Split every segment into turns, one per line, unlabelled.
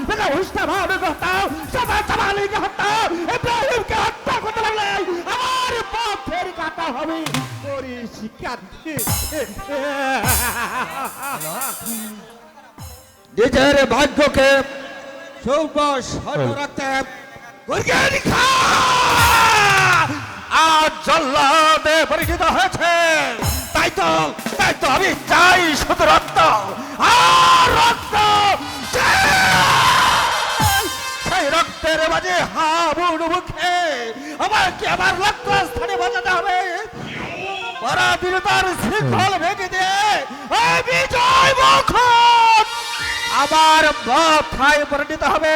বেটা হুস্তা ভাওকে হত্যাও, সবাই জামালিকে হত্যাও, ইব্রাহিমকে হত্যা করতে লাগলে আমার পথের কাটা হবে পরিষ্কার। নিজের ভাগ্যকে সর্বস্ব রাখতে আজ জল্লাদে পরিচিত হয়েছে। তাই তো আমি চাই শুধু রক্ত আর রক্ত। সেই রক্তের মাঝে হাবুর মুখে আমাকে আমার লক্ষ্য স্থানে বাজাতে হবে। পরাধীনতার শৃঙ্খল ভেঙে দিয়ে বিজয় মুখর আমার মাথায় পরিণত হবে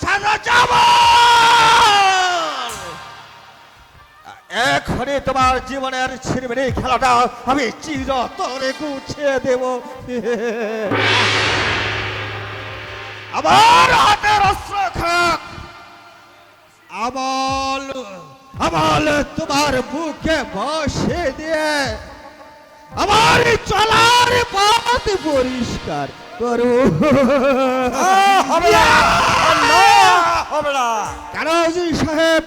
সারা জামাল। এখনই তোমার জীবনের ছিনিমিনি খেলাটা আমি চিরতরে গুছিয়ে দেব। আমার হাতের অস্ত্র খাক আমল তোমার বুকে বসে দিয়ে আমার চলার পথ পরিষ্কার করো।
হবে না
কেন জি সাহেব?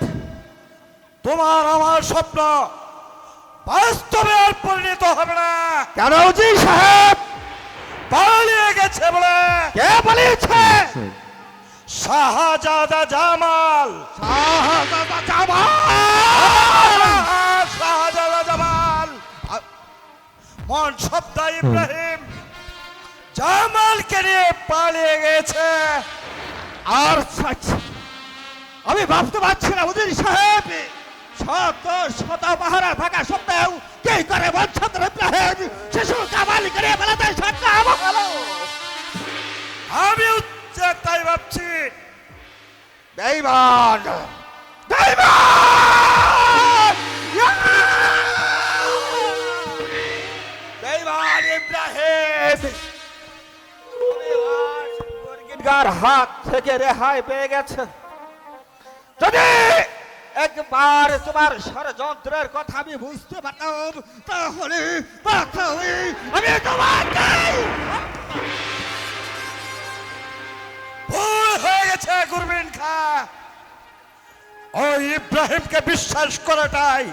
তোমার আমার স্বপ্ন বাস্তবে আর পরিণত হবে না।
কেন জি সাহেব?
পালিয়ে গেছে বলে।
কে পালিয়েছে?
শাহজাদা জামাল।
শাহজাদা জামাল।
শাহজাদা জামাল মন সপ্তাহ ইব্রাহিম জামালকে নিয়ে পালিয়ে গেছে।
আর আমি ভাবতে পারছি না উজির সাহেব, শত শত পাহারা থাকা সত্ত্বেও কে করে বঞ্চিত ইব্রাহিম শিশু কামালি করে বেলাতে সক্ষম হলো।
আমি তাই ভাবছি।
বেঈমান বেঈমান বেঈমান ইব্রাহিম মুরগির হাত থেকে রেহাই পেয়ে গেছে। যদি একবার তোমার ষড়যন্ত্রের কথা আমি বুঝতে পারতাম তাহলে আমি তোমাকে
ভুল হয়ে গেছে গুরবিন খা। ওই ইব্রাহিমকে বিশ্বাস করাটাই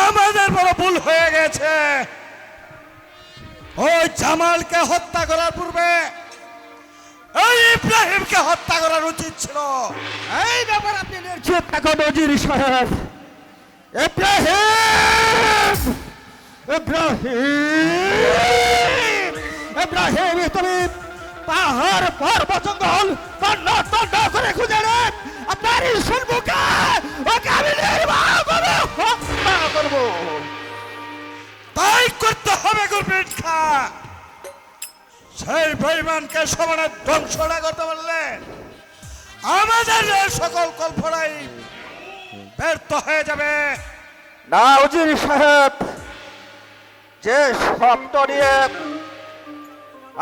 আমাদের বড় ভুল হয়ে গেছে। ওই জামালকে হত্যা করার পূর্বে এই ইব্রাহিমকে হত্যা করার উচিত ছিল।
এই ব্যাপার আপনি নিশ্চিত থাকুন উজির সাহেব। ইব্রাহিম ইব্রাহিম ইব্রাহিম তুমি পাহাড় পর্বত জঙ্গল তন্ন তন্ন করে খুঁজে নেন আপনার সম্মুখে ওকে আমি নির্বাহ করবো।
তাই করতে হবে গুরবিন খা। সেই বেঈমানকে সমানে ধ্বংস না করতে পারলে আমাদের সকল কল্পনাই ব্যর্থ হয়ে যাবে।
না উজির সাহেব, যে স্বপ্ন নিয়ে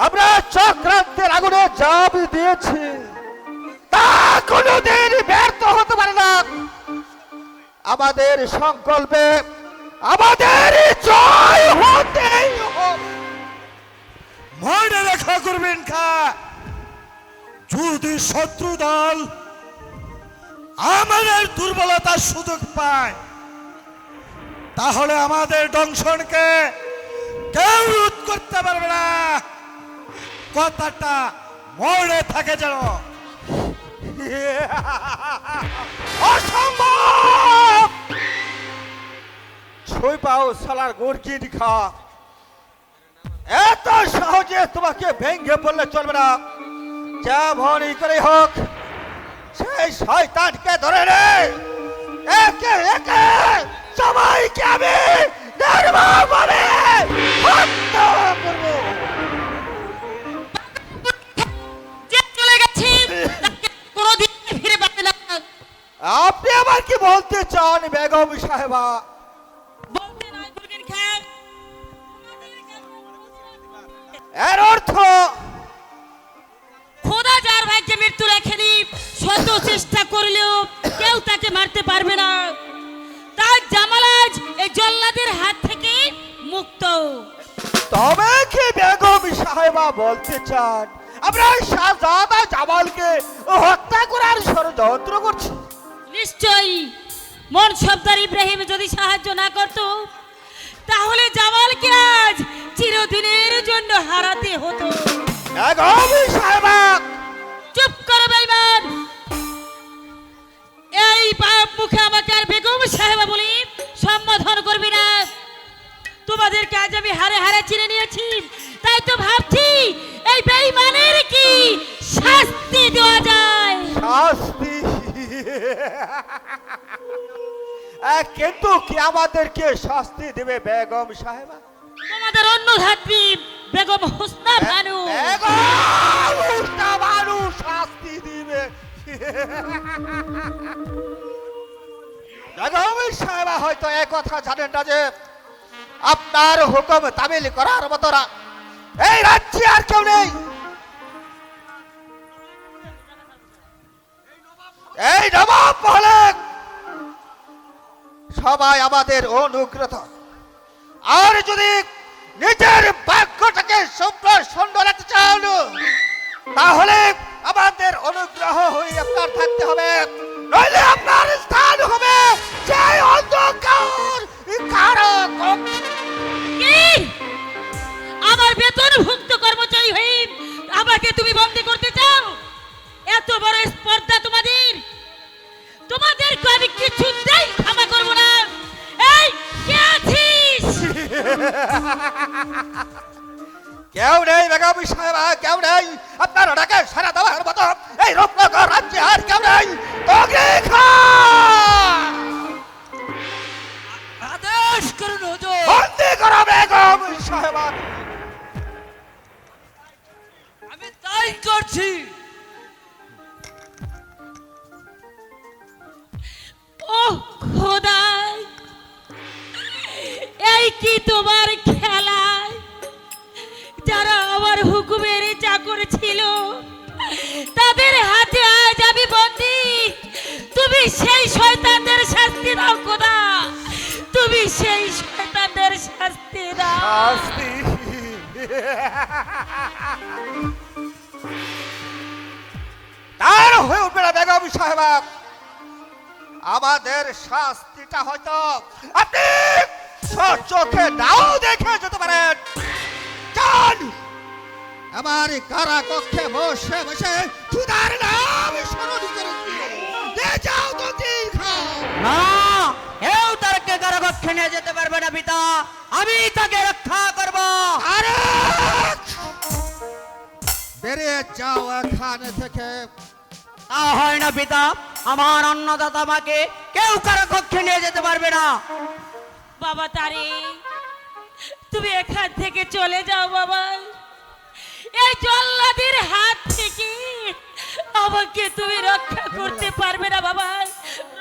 আমরা চক্রান্তের আগুনে জাপ দিয়েছি তা কোনোদিন ব্যর্থ হতে পারে না। আমাদের সংকল্পে আমাদের জয় হতেই হবে।
মনে রেখা করবেন খা, যদি শত্রু দল আমাদের দুর্বলতার সুযোগ পায় তাহলে আমাদের দংশনকে কেউ রোধ করতে পারবে না। কথাটা মনে থাকে যেন।
অসম্ভব! ছুঁই পাও সালার গুরকিন খা, এত সহজে তোমাকে ভেঙে পড়লে চলবে না। যেমনই করে হোক সেই শয়তানকে ধরে নে, একে একে সবাইকে আমি নির্মমভাবে হত্যা করবো।
চলে গেছে, কোনোদিন ফিরে পাবে না।
আপনি আবার কি বলতে চান বেগম সাহেবা?
বলতে নয় গুরকিন খান,
এর অর্থ
খোদা যার ভাগ্যে মৃত্যু লেখেনি, শত চেষ্টা করলেও কেউ তাকে মারতে পারবে না। তার জামাল আজ এই জল্লাদের হাত থেকে মুক্ত।
তবে কি বেগম সাহেবা বলতে চান আমরা শাহজাদা জামালকে হত্যা করার ষড়যন্ত্র করছি।
নিশ্চয়ই মন সবদার ইব্রাহিম যদি সাহায্য না করত তাহলে জামালকে আজ চিরদিনের জন্য হারাতে হতো।
বেগম সাহেবা,
চুপ করো বেঈমান। এই পাপ মুখে আমাকে আর বেগম সাহেবা বলি সম্বোধন করবি না। তোমাদের কাজ আমি হারে হারে চিনে নিয়েছি, তাই তো ভাবছি এই বেঈমানের কি শাস্তি দেওয়া যায়।
শাস্তি? কিন্তু কি আমাদেরকে শাস্তি দেবে বেগম সাহেবা?
তোমাদের অন্য ধাত্রী বেগম হোসনা ভানু।
বেগম হোসনা ভানু শাস্তি দিবে? বেগম সাহেবা হয়তো এক কথা জানেন না যে আপনার হুকুম তামিল করার মতো এই রাজ্যে আর কেউ নেই। এই নবাব মহলে সবাই আমাদের অনুগ্রত, আর যদি নিজের ভাগ্যটাকে সুন্দর রাখতে চান তাহলে আমাদের অনুগ্রহ হয়ে আপনার থাকতে হবে, নইলে আপনার স্থান হবে সেই অন্ধকার কারাকক্ষে।
কি? আমার বেতনভুক্ত কর্মচারী হয়ে আমাকে তুমি বন্দী করতে চাও? এত বড় স্পর্ধা তোমাদের! তোমাদেরকে আমি কিছুতেই ক্ষমা করব না। এই কে আছিস?
কেউ নেই বেগম সাহেবা, কেউ নেই। আপনার ওটাকে সারা দেওয়ার মতো এই রূপনগর রাজ্যে আর কেউ নেই।
আদেশ করুন হুজুর।
বন্দী করো বেগম সাহেবা।
আমি তাই করছি। ও খোদা, এই কি তোমার খেলা? যারা আমার হুকুমের চাকর ছিল তাদের হাতে আজ আমি বন্দী। তুমি সেই শয়তানদের শাস্তি দাও খোদা, তুমি সেই শয়তানদের শাস্তি দাও।
শাস্তি? তার হয়ে উঠবে না বেগম সাহেবা। আমাদের শাস্তিটা হয়তো আপনি চোখে নাও দেখে যেতে পারেন। চল, আমার কারা কক্ষে বসে বসে খুদার নাম স্মরণ করে যাও তো দিন খাও।
না, কেউ তাকে কারাকক্ষে নিয়ে যেতে পারবে না পিতা, আমি তাকে রক্ষা করব।
আরে বেরিয়ে যাও এখান থেকে।
তা হয় না পিতা, আমার অন্নদাতা মাকে কেউ কারাকক্ষে নিয়ে যেতে পারবে না।
বাবা তারে, তুমি এখান থেকে চলে যাও বাবা। এই জল্লাদের হাত থেকে আমাকে তুমি রক্ষা করতে পারবে না বাবা,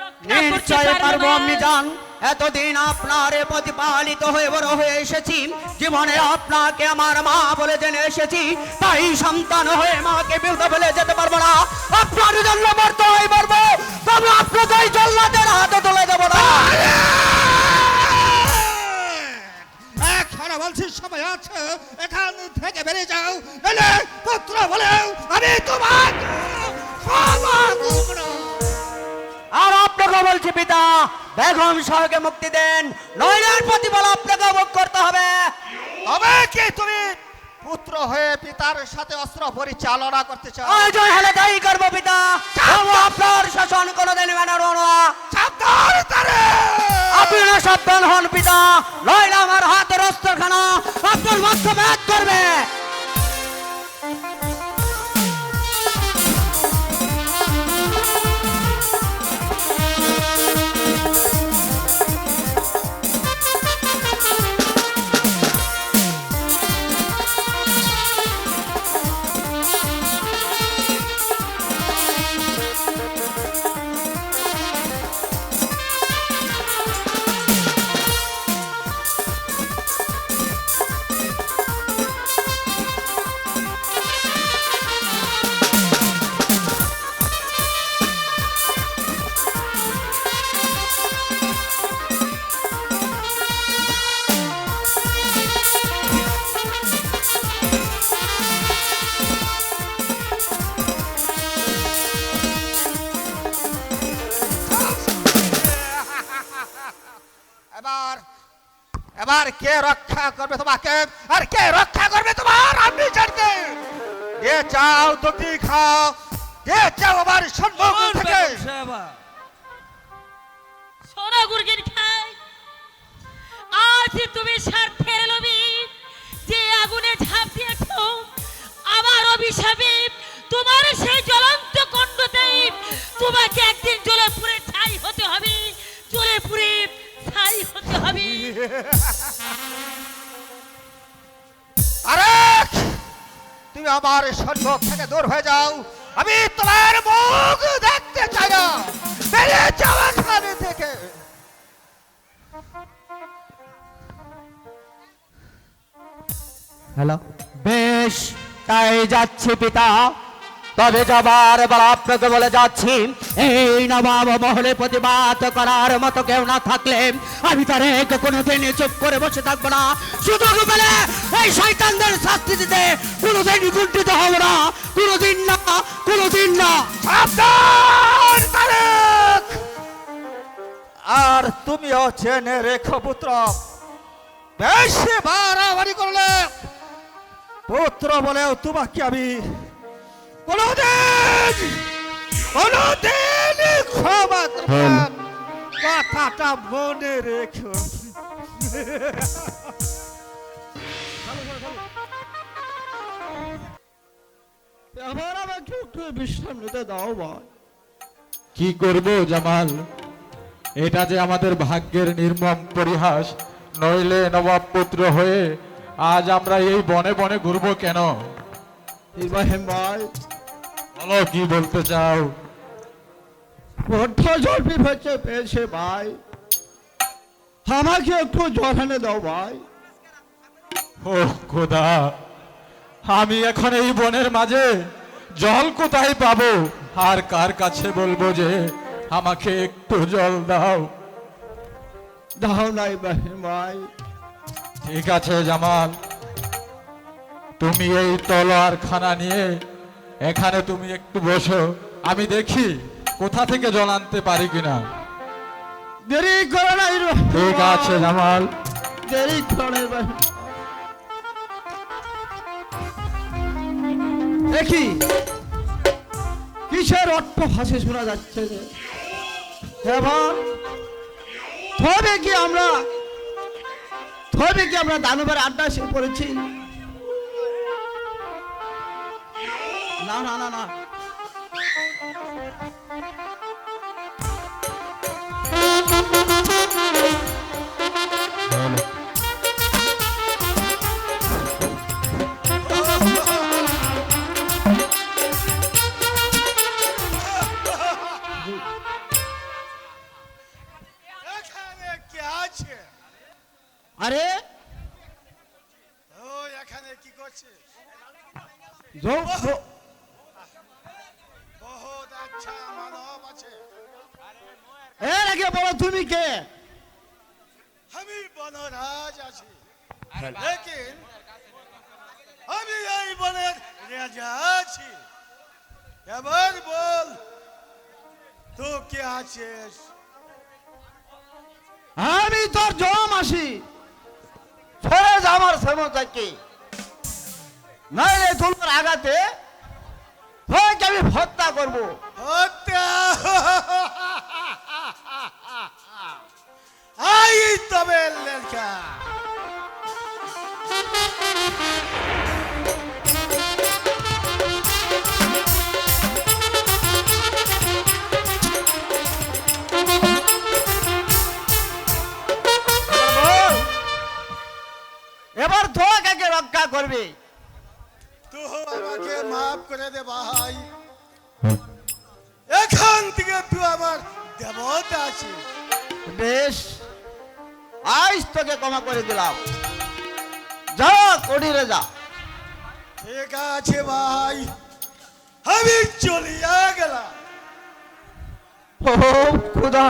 রক্ষা করতে
নিশ্চয়
পারবে
পারবো।
না।
আপনি যান, এতদিন আপনার প্রতিপালিত হয়ে বড় হয়ে এসেছি, জীবনে আপনাকে আমার মা বলে জেনে এসেছি, তাই সন্তান হয়ে মাকে বিরুদ্ধে বলে যেতে পারবো না। আপনার জন্য মরতে হয়ে পারবো, তবে আপনাকে এই জল্লাদের হাতে তুলে দেবো না।
এখনো বলছি সময় আছে, এখান থেকে বেরিয়ে যাও, নইলে পুত্র বলেও আমি তোমার ক্ষমা করব না।
আর আপনাকে বলছি পিতা, বেগম শাহকে মুক্তি দেন, নইলে এর প্রতিফল আপনাকে ভোগ করতে হবে।
তবে কি তুমি পুত্র হয়ে পিতার সাথে অস্ত্র পরিচালনা করতে চাও?
জয় হলে তাই করবো পিতা, তবু আপনার শাসন কোনোদিন মেনে নেব না।
সাবধান তারে।
আপনারা সাবধান হন পিতা, নইলে আমার হাতের অস্ত্রখানা আপনার মস্তক ভেদ করবে।
এবার এবার কে রক্ষা করবে তোমাকে আর কে রক্ষা করবে তোমার আমি জানতে যে চাও দুটি খাও যে চাও আমার সম্মুখ থেকে
সোনা গুরগির খাই আজ তুমি স্বার্থের লোভী যে আগুনে ঝাঁপ দিয়েছ আমার অভিশাপে তোমার সেই জ্বলন্ত কণ্ঠতে তোমাকে একদিন জ্বলে পুড়ে ছাই হতে হবে জ্বলে পুড়ে ছাই হতে হবে
আরে তুমি আমার সম্মুখ থেকে দূর হয়ে যাও আমি তোমার মুখ দেখতে চাই না বেরিয়ে যাও এখানে থেকে
হ্যালো বেশ তাই যাচ্ছি পিতা তবে যাবার এবার আপনাকে বলে যাচ্ছি এই নবাব মহলে প্রতিবাদ করার মতো কেউ না থাকলে আমি তার কোনোদিন চুপ করে বসে থাকবো না সুযোগ পেলে এই শয়তানদের শাস্তি দিতে কোনোদিন কুণ্ঠিত হব না কোনোদিন না কোনোদিন না
সাবধান তারেক! আর তুমিও জেনে রেখো পুত্র বেশি বাড়াবাড়ি করলে পুত্র বলেও তোমাকে আমি কোনদিন ক্ষমা করব না। কথাটা মনে রেখো
আবার আমাকে একটু বিশ্রাম নিতে দাও ভাই।
কি করব জামাল এটা যে আমাদের ভাগ্যের নির্মম পরিহাস নইলে নবাব পুত্র হয়ে আজ আমরা এই বনে বনে ঘুরবো কেন
ইব্রাহিম ভাই
বলো কি বলতে চাও
বড্ড জল পিপাসা পেয়েছে ভাই আমাকে একটু জল এনে দাও ভাই।
ও খোদা আমি এখন এই বনের মাঝে জল কোথায় পাবো আর কার কাছে বলবো যে আমাকে একটু জল দাও
দাও না ইব্রাহিম ভাই।
ঠিক আছে জামাল তুমি এই তলোয়ার খানা নিয়ে এখানে তুমি একটু বসো আমি দেখি কোথা থেকে জল আনতে পারি কিনা
দেরি করো না ইব্রাহিম
ঠিক
ভাই।
আছে জামাল
দেরি করো না ইব্রাহিম। দেখি কিসের অট্ট ভাষে শোনা যাচ্ছে যে এবার তবে কি আমরা দানবের আড্ডা এসে পড়েছি না না না না
এখানে কে আছে
আরে
ও এখানে কি করছে বহুত আচ্ছা মানব আছে
এর আগে বলো তুমি কে
আমি বনরাজ আছি লেকিন আমি এই বনের রাজা আছি এবার বল তো কে আছিস
আমি তোর জম আসি ছেড়ে যা আমার সেবকাকে নাইলে তোমার আগাতে তোকে আমি হত্যা করবো
হত্যা আই তবে লেখা
এবার তোকে রক্ষা করবে
তো আমাকে মাফ করে দে ভাই এখান থেকে তুই আমার দেবতা আছিস
বেশ আজ তোকে ক্ষমা করে দিলাম যা কড়িরে যা
ঠিক আছে ভাই আমি চলিয়া গেলাম
ও খুদা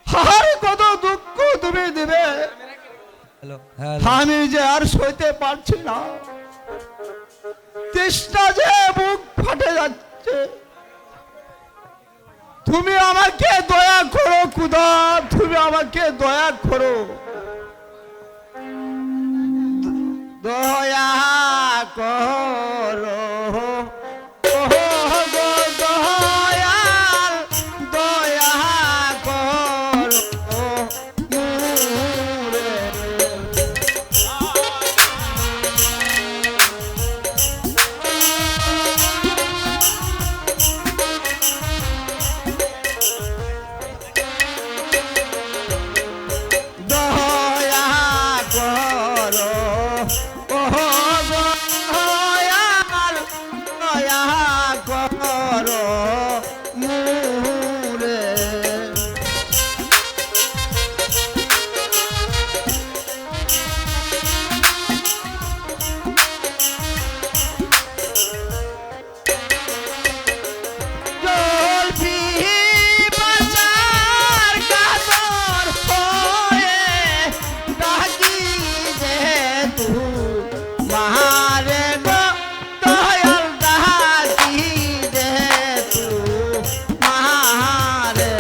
হায় কত দুঃখ তুমি দিবে আমি যে আর সইতে পারছি না তৃষ্ণা যে বুক ফাটে যাচ্ছে
তুমি আমাকে দয়া করো খুদা, তুমি আমাকে দয়া করো, দয়া করো, ওহো গো দয়াল, দয়া করো মোরে। দয়া করো, ওহো গো দয়াল, দয়া করো মোরে। জলফি বাজার কাতর হয়ে ডাকি যে তু মারে গো দয়াল, ডাকি যে তু মারে।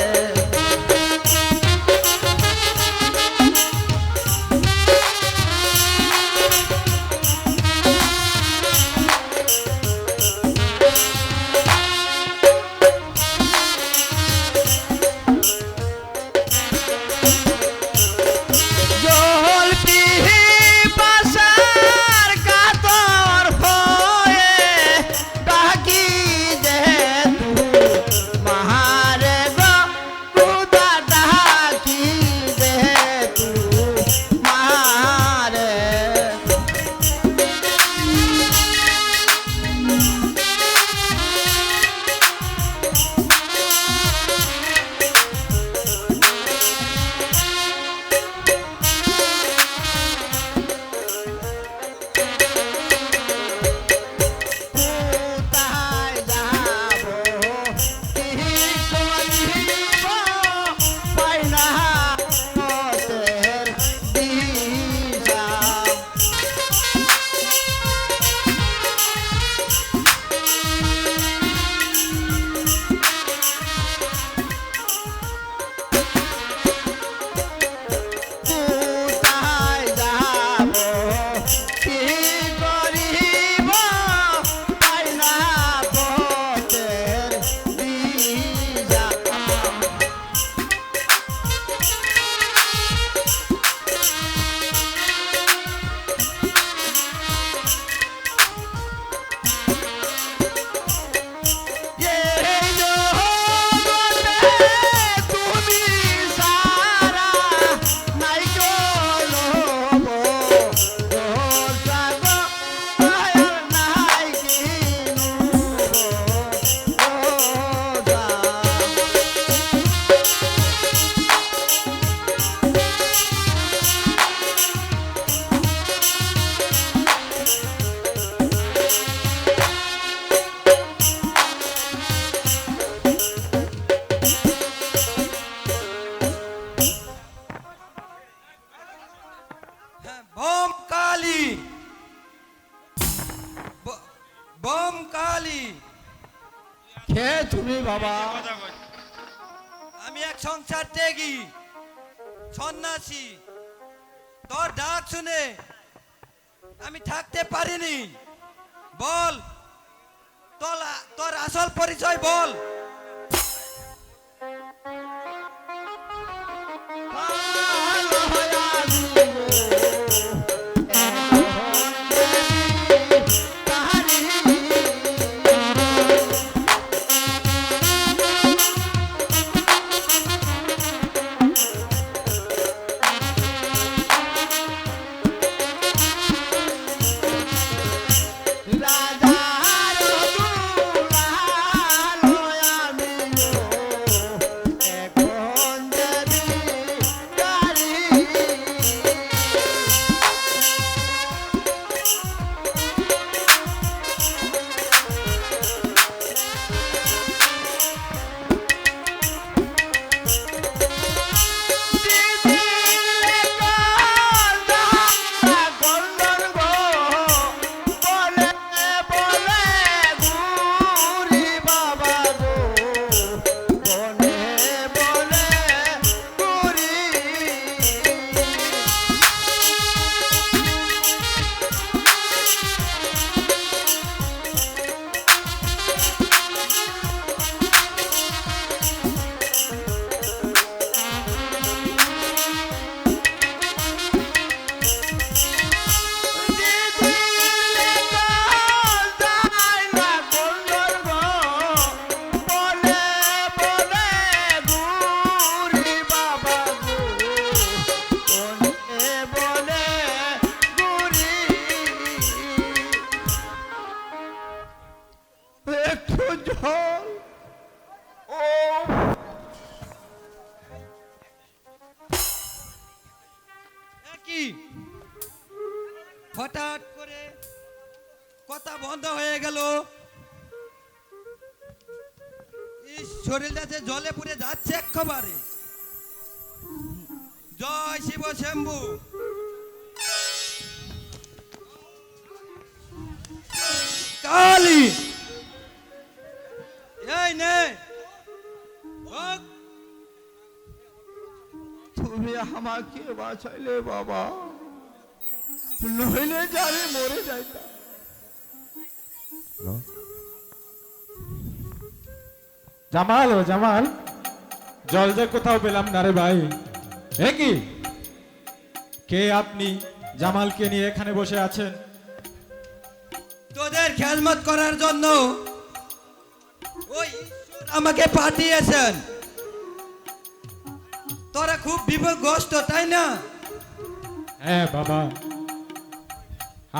জলফি বাজার কাতর হয়ে ডাকি যে তু মারে গো খুদা, ডাকি যে তু মারে। কোথায় যাবো, কি করিব, পাই না পথের দিশা। কোথায় যাবো, কি করিব, পাই না পথের দিশা। এই জগতে তুমি সারা নাই কোনো দোষা গো, দয়াল নাই কিনু দোষা।
বম কালী, বম কালী।
কে তুমি বাবা?
আমি এক সংসার ত্যাগী সন্ন্যাসী। তোর ডাক শুনে আমি থাকতে পারিনি। বল তোর আসল পরিচয় বল।
রাজার বনে হঠাৎ করে কথা বন্ধ হয়ে গেল। এই শরীরটা যে জলে পুড়ে যাচ্ছে একেবারে। জয় শিব শম্ভু। কালী এই নে ওক।
তুমি আমাকে বাঁচাইলে বাবা, নইলে যে আমি মরে যাইতাম। জামাল, ও জামাল, জল যে কোথাও পেলাম না রে ভাই। এ কি, কে আপনি? জামালকে নিয়ে এখানে বসে আছেন?
তোদের খেদমত করার জন্য ওই ঈশ্বর আমাকে পাঠিয়েছেন। তোরা খুব বিপদগ্রস্ত তাই না?
হ্যাঁ বাবা,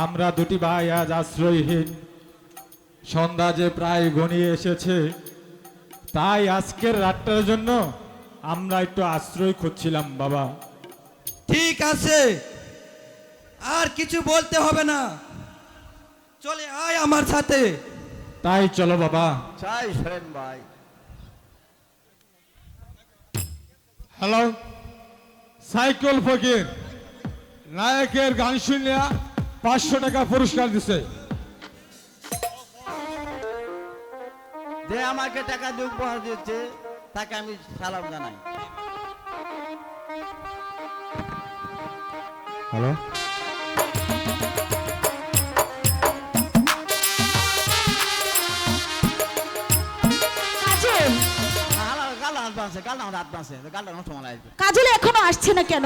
আমরা দুটি ভাই আজ আশ্রয়হীন। সন্ধ্যা যে প্রায় ঘনিয়ে এসেছে, তাই আজকের রাতটার জন্য আমরা একটু আশ্রয় খুঁজছিলাম বাবা।
ঠিক আছে, আর কিছু বলতে হবে না, চলে আয় আমার সাথে।
তাই চলো বাবা।
চাই শোনেন ভাই।
হ্যালো, সাইকেল ফকির নায়কের গান শুনিয়া 500 টাকা পুরস্কার দিছে।
যে আমাকে টাকা দিয়ে উপহার দিচ্ছে তাকে আমি সালাম জানাই।
হ্যালো,
কাজল,
গাল হাত বাঁধছে, গাল হাত বাঁধছে, গালটা নষ্ট মালা আসবে।
কাজল এখনো আসছে না কেন?